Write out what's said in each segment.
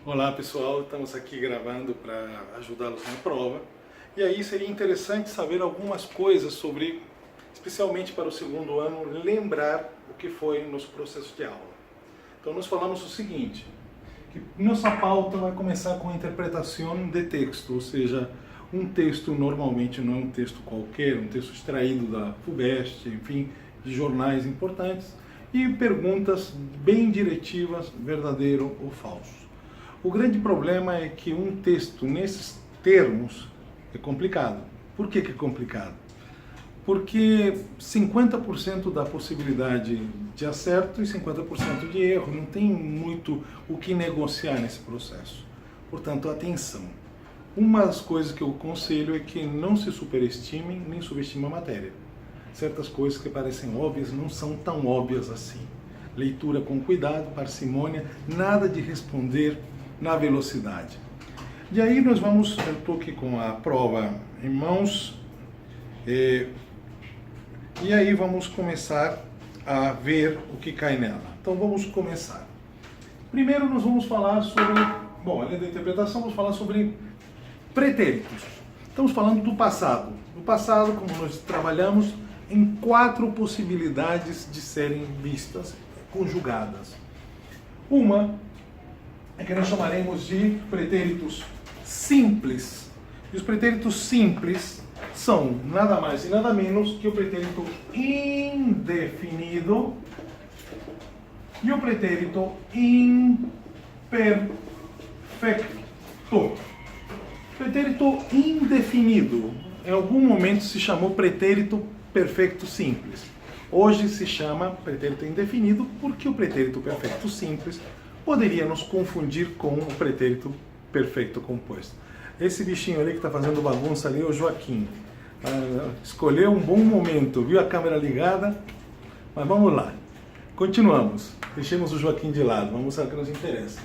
Olá pessoal, estamos aqui gravando para ajudá-los na prova. E aí seria interessante saber algumas coisas sobre, especialmente para o segundo ano, lembrar o que foi nosso processo de aula. Então nós falamos o seguinte, que nossa pauta vai começar com a interpretação de texto, ou seja, um texto normalmente não é um texto qualquer, um texto extraído da FUVEST, enfim, de jornais importantes, e perguntas bem diretivas, verdadeiro ou falso. O grande problema é que um texto nesses termos é complicado. Por que é complicado? Porque 50% da possibilidade de acerto e 50% de erro. Não tem muito o que negociar nesse processo. Portanto, atenção. Uma das coisas que eu aconselho é que não se superestimem nem subestimem a matéria. Certas coisas que parecem óbvias não são tão óbvias assim. Leitura com cuidado, parcimônia, nada de responder na velocidade. E aí nós vamos, eu estou aqui com a prova em mãos, e aí vamos começar a ver o que cai nela. Então vamos começar. Primeiro nós vamos falar sobre, além da interpretação, vamos falar sobre pretéritos. Estamos falando do passado. No passado, como nós trabalhamos, em 4 possibilidades de serem vistas, conjugadas. Uma é que nós chamaremos de pretéritos simples. E os pretéritos simples são nada mais e nada menos que o pretérito indefinido e o pretérito imperfecto. Pretérito indefinido, em algum momento se chamou pretérito perfeito simples. Hoje se chama pretérito indefinido porque o pretérito perfeito simples poderia nos confundir com o pretérito perfeito composto. Esse bichinho ali que está fazendo bagunça ali é o Joaquim. Escolheu um bom momento, viu a câmera ligada? Mas vamos lá. Continuamos. Deixemos o Joaquim de lado, vamos ao que nos interessa.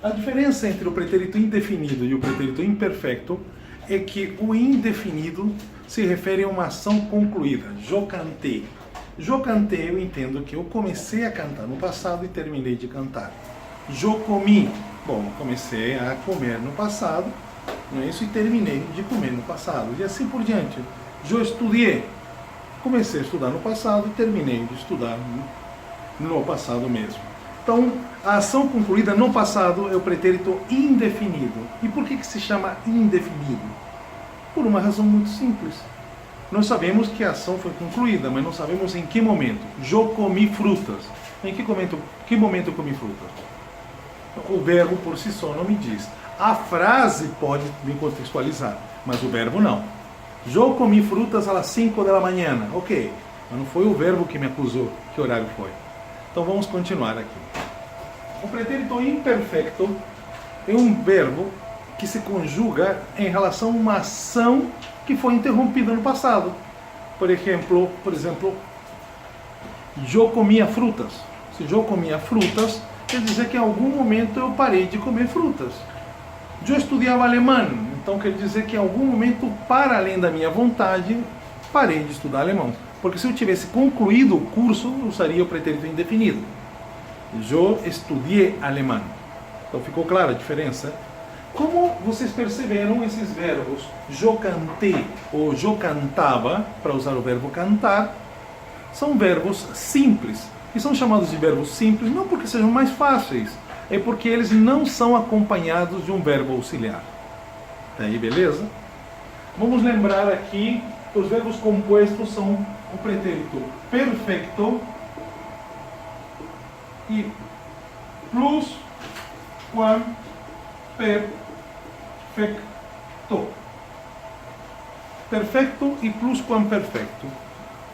A diferença entre o pretérito indefinido e o pretérito imperfecto é que o indefinido se refere a uma ação concluída. Je cantei. Je cantei, eu entendo que eu comecei a cantar no passado e terminei de cantar. Je comi. Bom, comecei a comer no passado, não é isso? E terminei de comer no passado. E assim por diante. Je estudiei. Comecei a estudar no passado e terminei de estudar no passado mesmo. Então, a ação concluída no passado é o pretérito indefinido. E por que se chama indefinido? Por uma razão muito simples. Nós sabemos que a ação foi concluída, mas não sabemos em que momento. Je comi frutas. Em que momento eu comi frutas? O verbo por si só não me diz. A frase pode me contextualizar, mas o verbo não. Je comi frutas às 5 da manhã. Ok, mas não foi o verbo que me acusou. Que horário foi? Então vamos continuar aqui. O pretérito imperfecto é um verbo que se conjuga em relação a uma ação que foi interrompida no passado. Por exemplo, je comia frutas. Se je comia frutas, quer dizer que em algum momento eu parei de comer frutas. Eu estudava alemão, então quer dizer que em algum momento, para além da minha vontade, parei de estudar alemão. Porque se eu tivesse concluído o curso, eu usaria o pretérito indefinido. Eu estudei alemão. Então ficou clara a diferença? Como vocês perceberam, esses verbos je cantei ou je cantava, para usar o verbo cantar, são verbos simples. E são chamados de verbos simples não porque sejam mais fáceis, é porque eles não são acompanhados de um verbo auxiliar. Tá aí, beleza? Vamos lembrar aqui que os verbos compostos são o pretérito perfeito e plusquamperfecto. Perfecto e plusquamperfecto.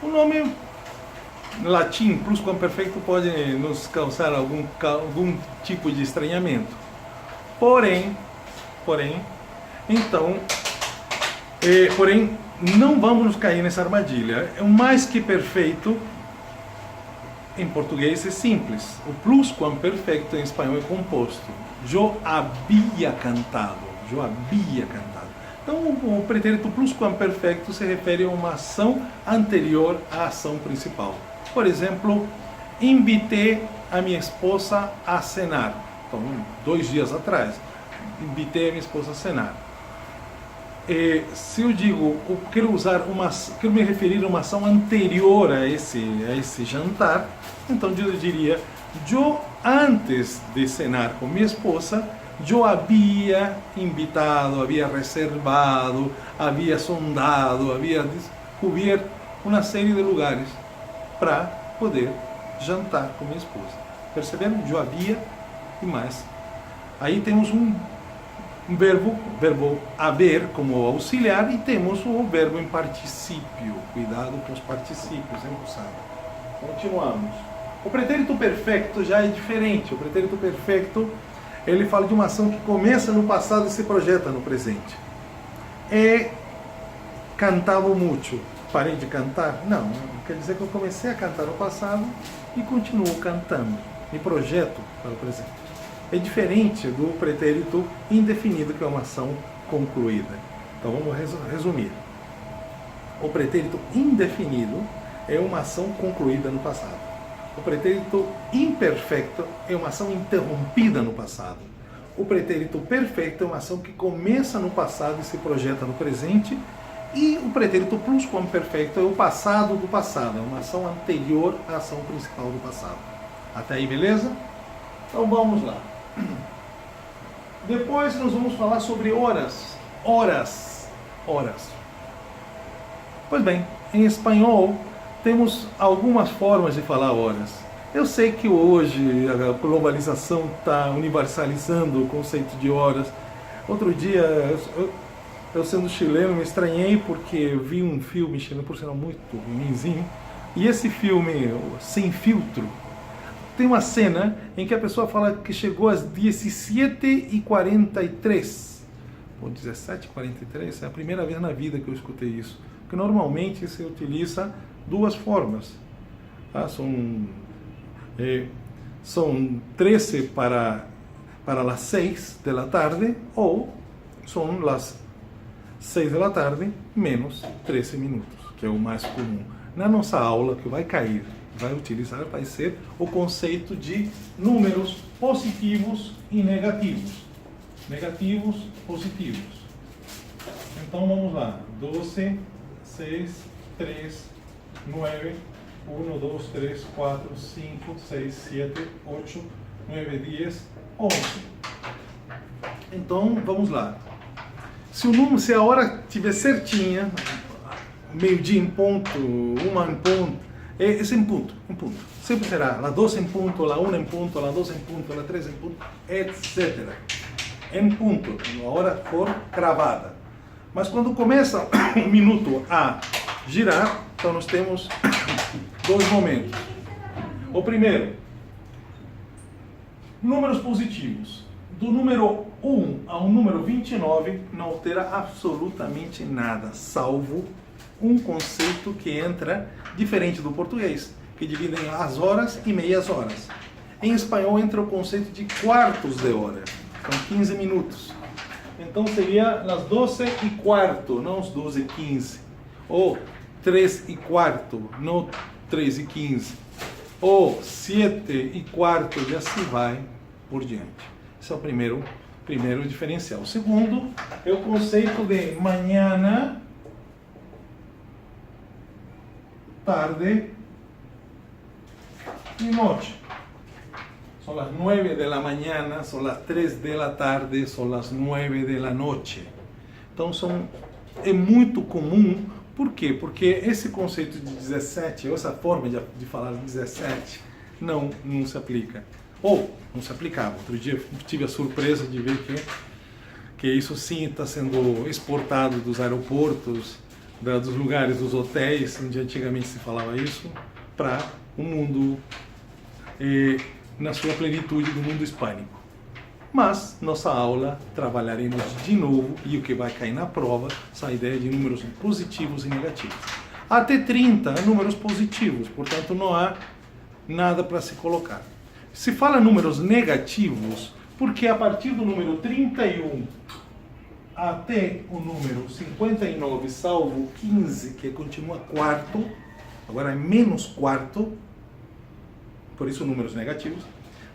O nome latim, plusquamperfecto, pode nos causar algum tipo de estranhamento. Porém, não vamos cair nessa armadilha. O mais que perfeito, em português, é simples. O plusquamperfecto em espanhol é composto. Eu havia cantado. Então, o pretérito plusquamperfecto se refere a uma ação anterior à ação principal. Por exemplo, invitei a minha esposa a cenar. Então, 2 dias atrás, invitei a minha esposa a cenar. Se eu digo, quero me referir a uma ação anterior a esse jantar, então eu diria, eu antes de cenar com minha esposa, eu havia invitado, havia reservado, havia sondado, havia descoberto uma série de lugares para poder jantar com minha esposa. Perceberam? Eu havia e mais. Aí temos um verbo haver como auxiliar e temos o verbo em particípio. Cuidado com os particípios, hein, moçada? Continuamos. O pretérito perfeito já é diferente. O pretérito perfeito, ele fala de uma ação que começa no passado e se projeta no presente. Cantava muito. Parei de cantar? Não. Quer dizer que eu comecei a cantar no passado e continuo cantando. Me projeto para o presente. É diferente do pretérito indefinido, que é uma ação concluída. Então vamos resumir. O pretérito indefinido é uma ação concluída no passado. O pretérito imperfeito é uma ação interrompida no passado. O pretérito perfeito é uma ação que começa no passado e se projeta no presente. E o pretérito plusquamperfeito é o passado do passado, é uma ação anterior à ação principal do passado. Até aí, beleza? Então vamos lá. Depois nós vamos falar sobre horas. Horas. Pois bem, em espanhol temos algumas formas de falar horas. Eu sei que hoje a globalização está universalizando o conceito de horas. Outro dia, eu sendo chileno, me estranhei porque vi um filme chileno, por sinal muito ruimzinho, e esse filme, Sem Filtro, tem uma cena em que a pessoa fala que chegou às 17h43, ou 17h43, é a primeira vez na vida que eu escutei isso, porque normalmente se utiliza duas formas, tá? São 13 para as 6 da tarde, ou são as 6 da tarde menos 13 minutos, que é o mais comum. Na nossa aula, que vai cair, vai utilizar, vai ser o conceito de números positivos e negativos. Negativos, positivos. Então vamos lá. 12, 6, 3, 9, 1, 2, 3, 4, 5, 6, 7, 8, 9, 10, 11. Então vamos lá. Se a hora estiver certinha, meio-dia em ponto, 1 em ponto, é em ponto. Sempre será lá 12 em ponto, lá 1 em ponto, lá 12 em ponto, lá 3 em ponto, etc. Em ponto, a hora for cravada. Mas quando começa o minuto a girar, então nós temos dois momentos. O primeiro, números positivos. Do número 1 ao número 29 não altera absolutamente nada, salvo um conceito que entra diferente do português, que dividem as horas e meias horas. Em espanhol entra o conceito de quartos de hora, são 15 minutos. Então seria as 12:15, não as 12:15. Ou 3:15, não 3:15. Ou 7:15, e assim vai por diante. Esse é o primeiro diferencial. O segundo é o conceito de manhã, tarde e noite. São as 9 da manhã, são as 3 da tarde, são as 9 da noite. Então é muito comum. Por quê? Porque esse conceito de 17, ou essa forma de falar 17, não se aplica. Ou não se aplicava. Outro dia tive a surpresa de ver que isso sim está sendo exportado dos aeroportos, dos lugares, dos hotéis, onde antigamente se falava isso, para o mundo, na sua plenitude do mundo hispânico. Mas, nossa aula, trabalharemos de novo, e o que vai cair na prova, essa ideia de números positivos e negativos. Até 30, números positivos, portanto não há nada para se colocar. Se fala números negativos, porque a partir do número 31 até o número 59, salvo 15, que continua quarto, agora é menos quarto, por isso números negativos.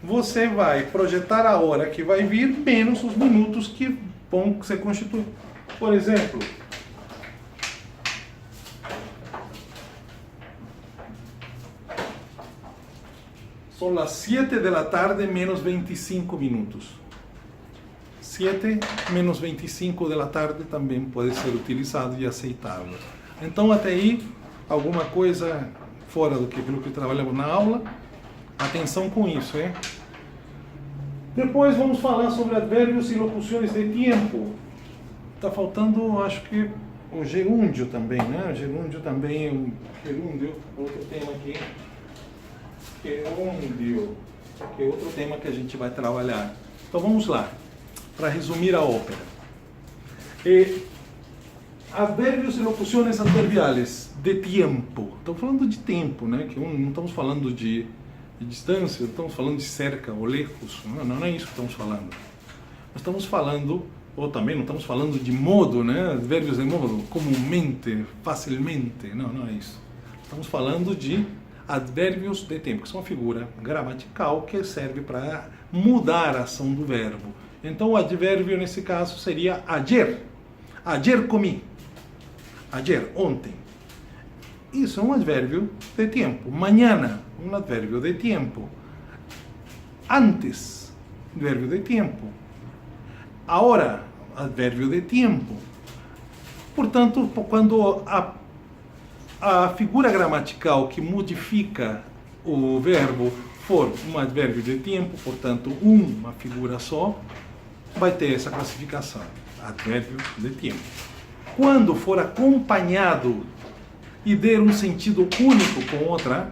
você vai projetar a hora que vai vir menos os minutos que vão se constituir. Por exemplo, são as 7 da tarde menos 25 minutos. 7 menos 25 da tarde também pode ser utilizado e aceitável. Então, até aí, alguma coisa fora do que trabalhamos na aula, atenção com isso, hein? Depois vamos falar sobre advérbios e locuções de tempo. Está faltando, acho que, o gerúndio também, né? O gerúndio também, outro tema aqui. Gerúndio, que é outro tema que a gente vai trabalhar. Então vamos lá, para resumir a ópera. Advérbios e locuções adverbiales de tempo. Estamos falando de tempo, né? Que não estamos falando de distância, não estamos falando de cerca ou lejos. Não é isso que estamos falando. Nós estamos falando, ou também não estamos falando de modo, né? Advérbios de modo, comumente, facilmente. Não é isso. Estamos falando de advérbios de tempo, que são uma figura gramatical que serve para mudar a ação do verbo. Então o advérbio nesse caso seria ayer. Ayer comi. Ayer, ontem. Isso é um advérbio de tempo. Mañana, um advérbio de tempo. Antes, advérbio de tempo. Ahora, advérbio de tempo. Portanto, quando a figura gramatical que modifica o verbo for um advérbio de tempo, portanto, uma figura só, vai ter essa classificação, advérbio de tempo. Quando for acompanhado e der um sentido único com outra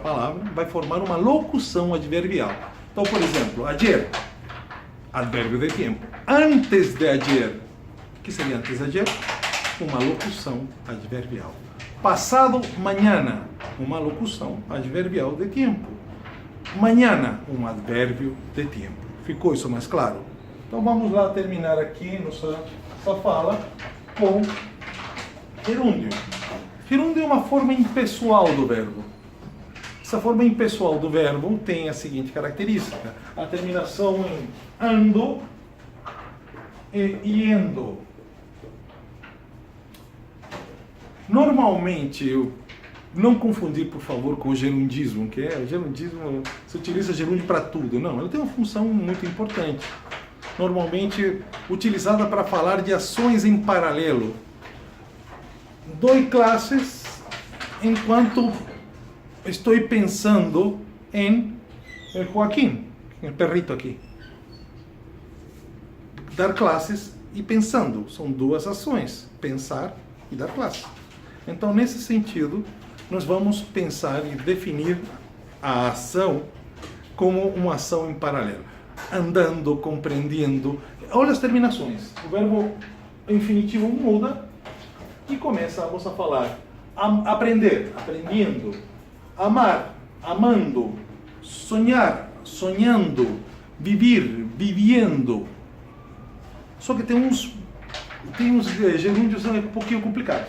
palavra, vai formar uma locução adverbial. Então, por exemplo, ayer, advérbio de tempo. Antes de ayer, o que seria antes de ayer? Uma locução adverbial. Passado mañana, uma locução adverbial de tempo. Mañana, um advérbio de tempo. Ficou isso mais claro? Então vamos lá terminar aqui nossa fala com gerúndio. Gerúndio é uma forma impessoal do verbo. Essa forma impessoal do verbo tem a seguinte característica: a terminação em ando e iendo. Normalmente, não confundir, por favor, com o gerundismo, que o gerundismo, se utiliza gerúndio para tudo. Não, ele tem uma função muito importante. Normalmente utilizada para falar de ações em paralelo. Dou classes enquanto estou pensando em Joaquim, o perrito aqui. Dar classes e pensando. São duas ações, pensar e dar classe. Então, nesse sentido, nós vamos pensar e definir a ação como uma ação em paralelo. Andando, compreendendo. Olha as terminações. O verbo infinitivo muda e começamos a falar. Aprender, aprendendo. Amar, amando. Sonhar, sonhando. Viver, vivendo. Só que tem uns gerúndios um pouquinho complicados.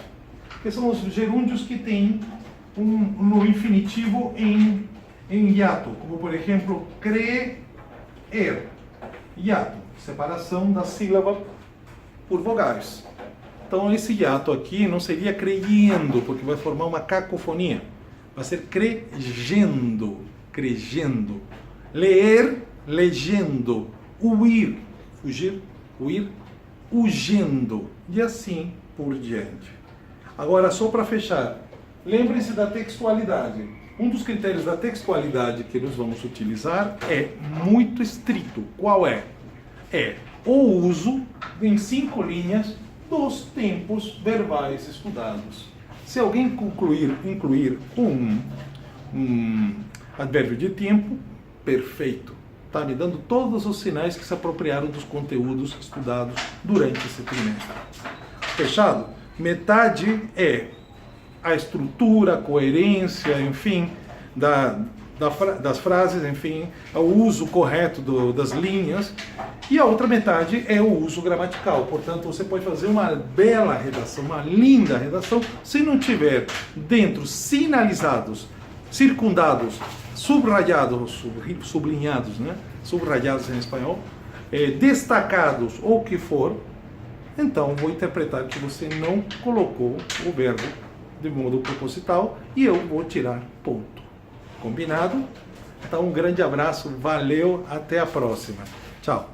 Que são os gerúndios que têm no infinitivo em hiato. Como, por exemplo, crer. Hiato, separação da sílaba por vogais. Então esse hiato aqui não seria creyendo, porque vai formar uma cacofonia. Vai ser creyendo, creyendo. Ler, legendo. Huir, fugir, huir, huyendo. E assim por diante. Agora, só para fechar, lembre-se da textualidade. Um dos critérios da textualidade que nós vamos utilizar é muito estrito. Qual é? É o uso em 5 linhas dos tempos verbais estudados. Se alguém incluir um advérbio de tempo, perfeito. Está me dando todos os sinais que se apropriaram dos conteúdos estudados durante esse trimestre. Fechado? Metade é a estrutura, a coerência, enfim, das frases, enfim, o uso correto das linhas, e a outra metade é o uso gramatical. Portanto, você pode fazer uma bela redação, uma linda redação, se não tiver dentro sinalizados, circundados, subrayados, sublinhados, né? Subrayados em espanhol, destacados ou o que for, então vou interpretar que você não colocou o verbo de modo proposital e eu vou tirar ponto. Combinado? Então um grande abraço, valeu, até a próxima. Tchau.